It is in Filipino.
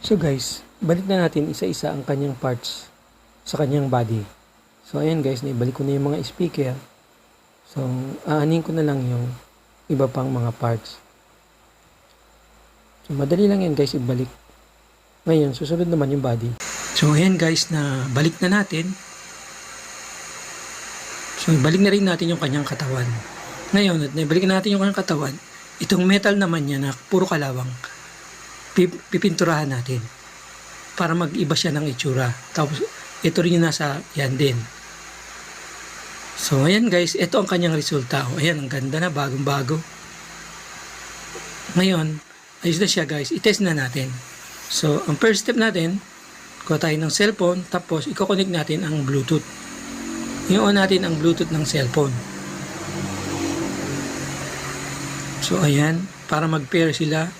So guys, balik na natin isa-isa ang kanyang parts sa kanyang body. So ayan guys, naibalik ko na yung mga speaker. So aanin ko na lang yung iba pang mga parts. So madali lang yan guys ibalik. Ngayon, susunod naman yung body. So ayan guys, na balik na natin. So balik na rin natin yung kanyang katawan. Ngayon, at naibalik na natin yung kanyang katawan, itong metal naman niya na puro kalawang, pipinturahan natin para mag-iba siya ng itsura. Tapos ito rin yung nasa yan din. So ayan guys, ito ang kanyang resulta. O, ayan, ang ganda na, bagong bago. Ngayon, ayos na siya guys, itest na natin. So ang first step natin, kuha tayo ng cellphone, tapos i-connect natin ang Bluetooth. I-on natin ang Bluetooth ng cellphone. So ayan, para mag-pair sila.